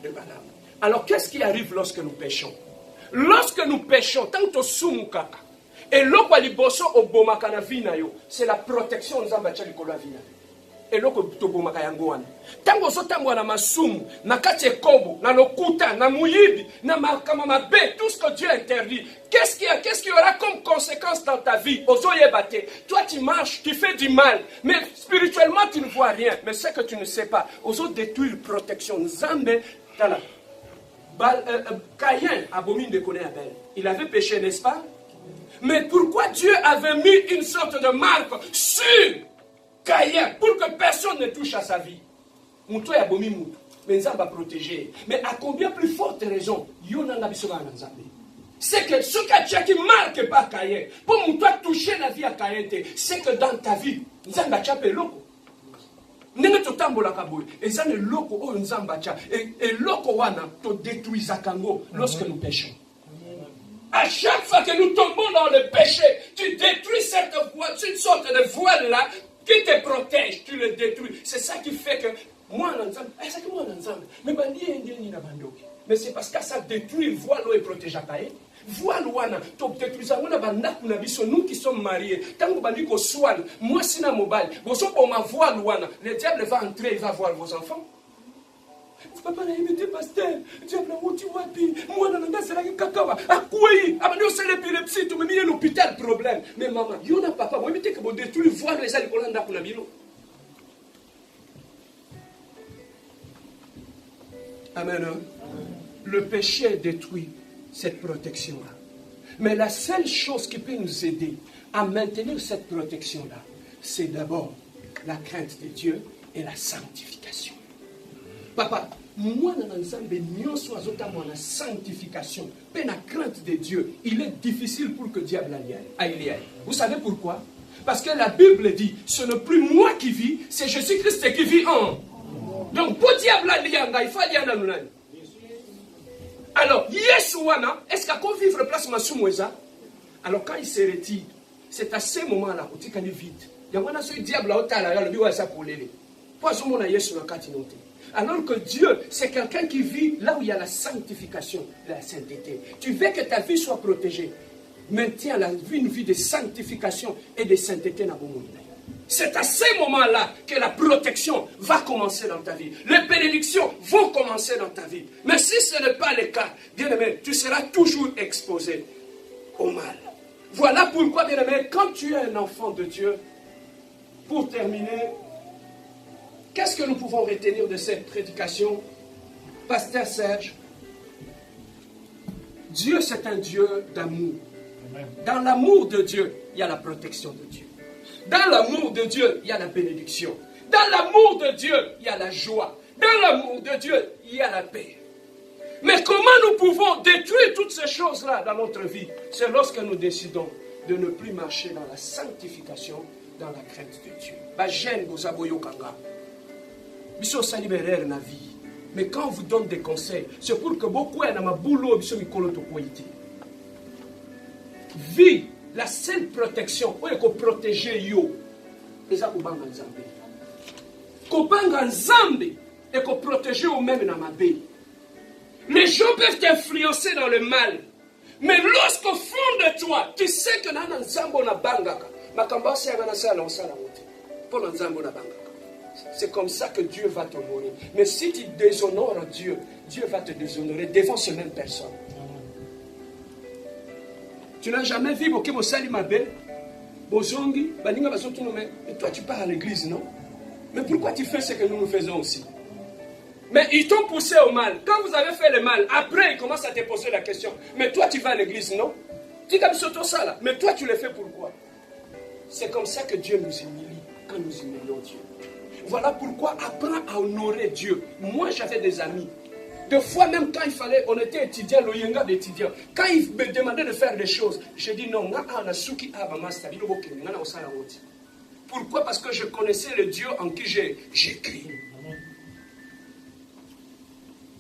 de Balaam. Alors, qu'est-ce qui arrive lorsque nous péchons? Lorsque nous péchons, tant que nous kaka, et l'eau liboso au bomaka na vie na yo, c'est la protection nous amba tchali kolo vie na yo. Et l'eau to bomaka yango wana. Tango zo tango na masumu, na kati ekobo, na lokuta, na muyibi, na makama mabe, tout ce que Dieu interdit. Qu'est-ce qu'il y aura comme conséquence dans ta vie? Ozo yebate. Toi tu marches, tu fais du mal, mais spirituellement tu ne vois rien. Mais ce que tu ne sais pas, ozo détruire protection. Nzambe tala. Caïn abomine de connaître Abel. Il avait péché, n'est-ce pas? Mais pourquoi Dieu avait mis une sorte de marque sur Caïn pour que personne ne touche à sa vie? Moutou est abomine moutou. Mais Nzambe va protéger. Mais à combien plus forte raison? C'est que ce que qui marque par Caïn, pour moutou toucher la vie à Caïn, c'est que dans ta vie, Nzambe a chapé l'eau. Nenge totambola kaboy ezane loko o nzamba cha et loko wana to détruisa kango lorsque nous péchons. À chaque fois que nous tombons dans le péché, tu détruis cette voile, une sorte de voile là qui te protège, tu le détruis. C'est ça qui fait que moi nzamba, c'est que moi nzamba, mais bandi ndeni na bandoki. Mais c'est parce que ça détruit voile et protège à Caïn. Voilà, nous qui sommes mariés, tant que vous soigne, moi si na mobile, vous ma voix, le diable va entrer, il va voir vos enfants. Papa n'a imité pasteur, diable où tu vois, moi dans le c'est la cacawa, à quoi il a c'est l'épilepsie, tu me mets à l'hôpital, problème. Mais maman, il y a papa, vous mettez que vous détruisez voile les alcooliques pour la bilo. Amen. Le péché détruit cette protection-là. Mais la seule chose qui peut nous aider à maintenir cette protection-là, c'est d'abord la crainte de Dieu et la sanctification. Papa, moi, dans la sanctification, et la crainte de Dieu, il est difficile pour que le diable aille. Vous savez pourquoi? Parce que la Bible dit, ce n'est plus moi qui vis, c'est Jésus-Christ qui vit en. Donc, pour le diable, il faut aller dans. Alors, Yeshua, est-ce qu'il a vivre place Masumweza? Alors, quand il se retire, c'est à ce moment-là où il est vide. Il y a un diable là, alors que Dieu, c'est quelqu'un qui vit là où il y a la sanctification, la sainteté. Tu veux que ta vie soit protégée. Maintiens une vie de sanctification et de sainteté dans le monde. C'est à ce moment-là que la protection va commencer dans ta vie. Les bénédictions vont commencer dans ta vie. Mais si ce n'est pas le cas, bien-aimé, tu seras toujours exposé au mal. Voilà pourquoi, bien-aimé, quand tu es un enfant de Dieu, pour terminer, qu'est-ce que nous pouvons retenir de cette prédication, Pasteur Serge? Dieu, c'est un Dieu d'amour. Dans l'amour de Dieu, il y a la protection de Dieu. Dans l'amour de Dieu, il y a la bénédiction. Dans l'amour de Dieu, il y a la joie. Dans l'amour de Dieu, il y a la paix. Mais comment nous pouvons détruire toutes ces choses-là dans notre vie? C'est lorsque nous décidons de ne plus marcher dans la sanctification, dans la crainte de Dieu. Mais quand on vous donne des conseils, c'est pour que beaucoup aient un boulot. Vie. La seule protection, c'est qu'on protège yo. Et ça, c'est qu'on Nzambe. Qu'on Nzambe et qu'on protège eux-mêmes dans ma baie. Les gens peuvent t'influencer dans le mal. Mais lorsqu'au fond de toi, tu sais que dans Nzambe on a bangaka. C'est comme ça que Dieu va t'honorer. Mais si tu déshonores Dieu, Dieu va te déshonorer devant ces mêmes personnes. Tu n'as jamais vu Bokebo Salimabe, Bozongi, Baninga Bazotunome, et toi tu pars à l'église, non? Mais pourquoi tu fais ce que nous faisons aussi? Mais ils t'ont poussé au mal. Quand vous avez fait le mal, après ils commencent à te poser la question. Mais toi tu vas à l'église, non? Tu as surtout ça là. Mais toi tu le fais pourquoi? C'est comme ça que Dieu nous humilie quand nous humilions Dieu. Voilà pourquoi apprends à honorer Dieu. Moi j'avais des amis. Des fois même quand il fallait, on était étudiant, l'oyenga d'étudiant. Quand il me demandait de faire des choses, je dis non, pourquoi? Parce que je connaissais le Dieu en qui j'ai crié.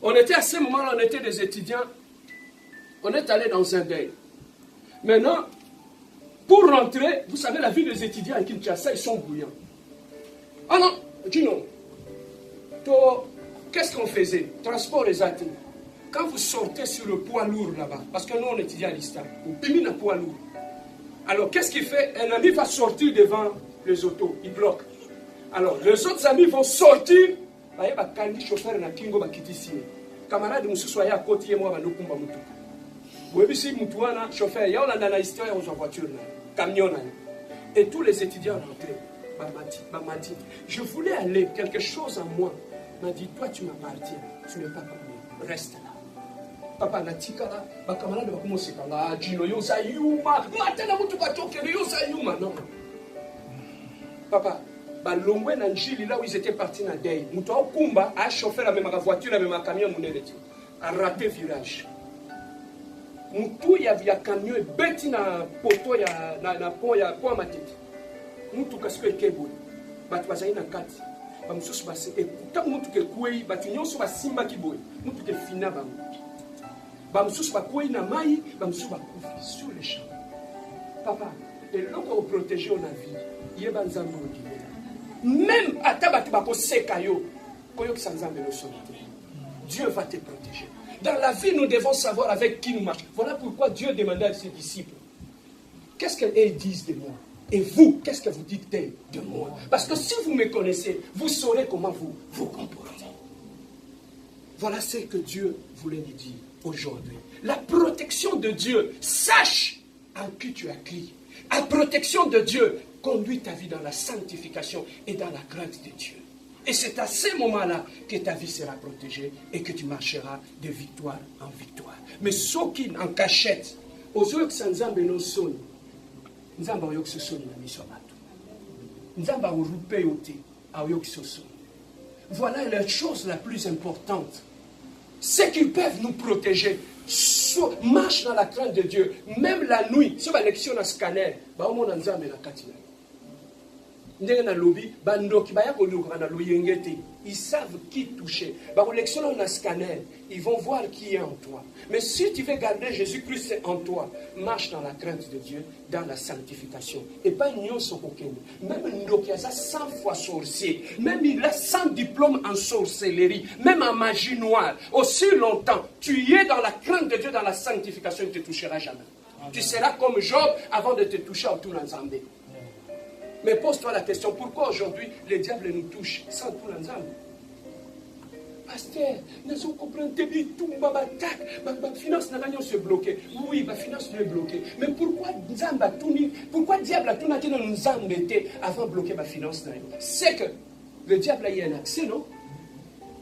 On était à ce moment-là, on était des étudiants, on est allé dans un deuil. Maintenant, pour rentrer, vous savez, la vie des étudiants à Kinshasa, ils sont bouillants. Ah non, dis non. qu'est-ce qu'on faisait? Transport exaté. Quand vous sortez sur le poids lourd là-bas, parce que nous on étudie à l'ISTA, vous pimez un poids lourd. Alors qu'est-ce qu'il fait? Un ami va sortir devant les autos, il bloque. Alors les autres amis vont sortir. Bah, il chauffeur na kingo ba kitisi. Camarade musu soya à côté moi ba nokumba mutu. Vous voyez si mutuana chauffeur, ya on a dans histoire aux voitures là, camion là. Et tous les étudiants rentraient. M'a dit, je voulais aller, quelque chose en moi. M'a dit, toi tu m'appartiens, tu n'es pas comme moi, reste là. Papa natikala, ma camarade va commencer par là, Gino yosa yuma, matana mutu batoke yosa yuma, non. Papa, balongwe na njili là où ils étaient partis na day, mutu au kumba a chauffé la même voiture, la même camion muneleti, a raté virage. Mutu ya camion beti na poto ya na pont ya kwa matete. Mutu kasiko ekebo batu bazali na kati bamususu base ekuta mutu ke kuei batu nyonso basimba kiboye mutu ke fina bango bamususu bakuei na mai bamususu bakufi sur les champs. Papa eloko protéger na vie yeba nzambe odimela même ata batu bakoseka yo koyokisa nzambe lo solite. Dieu va te protéger. Dans la vie nous devons savoir avec qui nous marchons. Voilà pourquoi Dieu demandait à ses disciples qu'est-ce qu'ils disent de moi. Et vous, qu'est-ce que vous dites de moi? Parce que si vous me connaissez, vous saurez comment vous comportez. Voilà ce que Dieu voulait nous dire aujourd'hui. La protection de Dieu, sache en qui tu as crié. La protection de Dieu conduit ta vie dans la sanctification et dans la crainte de Dieu. Et c'est à ce moment-là que ta vie sera protégée et que tu marcheras de victoire en victoire. Mais ceux qui en cachette, aux autres sans âme non son. Nzamba oyok sosoni na miso bato. Nzamba orupe yote ayok sosoni. Voilà la chose la plus importante. C'est qu'ils peuvent nous protéger. Marche dans la crainte de Dieu. Même la nuit. Si on a l'élection à scanner, bah on a nzambe na katina. Ndenge na lobby, bandoki baya kolukana na loyengete. Ils savent qui toucher. Bah l'élection on a scanner, ils vont voir qui est en toi. Mais si tu veux garder Jésus-Christ en toi, marche dans la crainte de Dieu, dans la sanctification. Et pas union sur aucun. Même Ndoki a ça 100 fois sorcier. Même il a 100 diplômes en sorcellerie. Même en magie noire. Aussi longtemps, tu y es dans la crainte de Dieu, dans la sanctification, il ne te touchera jamais. Amen. Tu seras comme Job avant de te toucher autour l'ensemble. Mais pose-toi la question, pourquoi aujourd'hui le diable nous touche sans tout l'ensemble? Pasteur, nous comprenons que tout ma finance n'a rien se bloquer. Oui, ma finance est bloquée. Mais pourquoi le diable a tout nous embêter avant de bloquer ma finance? C'est que le diable a eu un accès, non?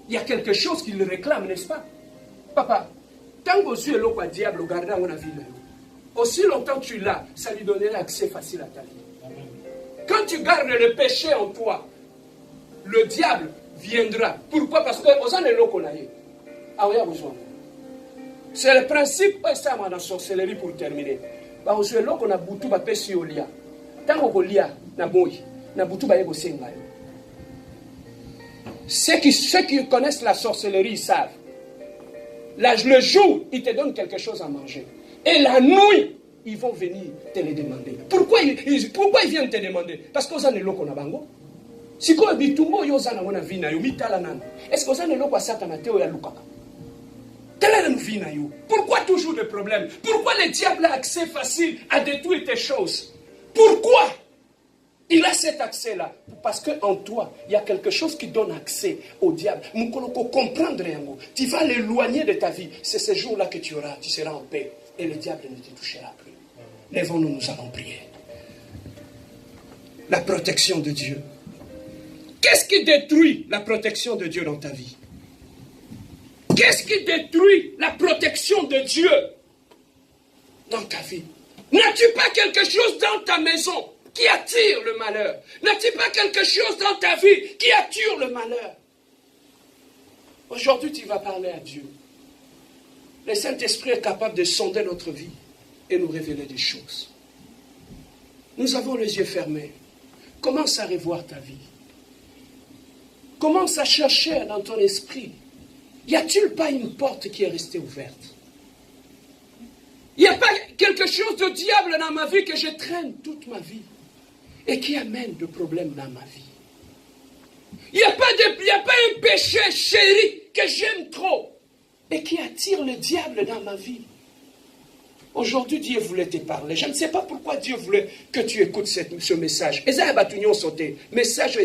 Il y a quelque chose qu'il réclame, n'est-ce pas? Papa, tant que tu es là, le diable gardera mon avis. Aussi longtemps que tu l'as, ça lui donnera accès facile à ta vie. Quand tu gardes le péché en toi, le diable viendra. Pourquoi? Parce que c'est le principe dans la sorcellerie pour terminer. Ceux qui connaissent la sorcellerie, ils savent. Le jour, ils te donnent quelque chose à manger. Et la nuit, ils vont venir te le demander. Pourquoi ils viennent te demander? Parce que vous avez l'eau qu'on a bango. Si vous avez tout yo zana wana vina yo mitala nan. Est-ce que vous avez l'eau kwa satana teo ya lukaka? Quelle est la vina yo? Pourquoi toujours des problèmes? Pourquoi le diable a accès facile à détruire tes choses? Pourquoi il a cet accès-là? Parce qu'en toi, il y a quelque chose qui donne accès au diable. Tu vas l'éloigner de ta vie. C'est ce jour-là que tu seras en paix. Et le diable ne te touchera plus. Lèvons-nous, nous allons prier. La protection de Dieu. Qu'est-ce qui détruit la protection de Dieu dans ta vie? Qu'est-ce qui détruit la protection de Dieu dans ta vie? N'as-tu pas quelque chose dans ta maison qui attire le malheur? N'as-tu pas quelque chose dans ta vie qui attire le malheur? Aujourd'hui, tu vas parler à Dieu. Le Saint-Esprit est capable de sonder notre vie et nous révéler des choses. Nous avons les yeux fermés. Commence à revoir ta vie. Commence à chercher dans ton esprit. Y a-t-il pas une porte qui est restée ouverte? Il n'y a pas quelque chose de diable dans ma vie que je traîne toute ma vie et qui amène des problèmes dans ma vie. Il n'y a pas un péché chéri que j'aime trop et qui attire le diable dans ma vie. Aujourd'hui, Dieu voulait te parler. Je ne sais pas pourquoi Dieu voulait que tu écoutes ce message. Message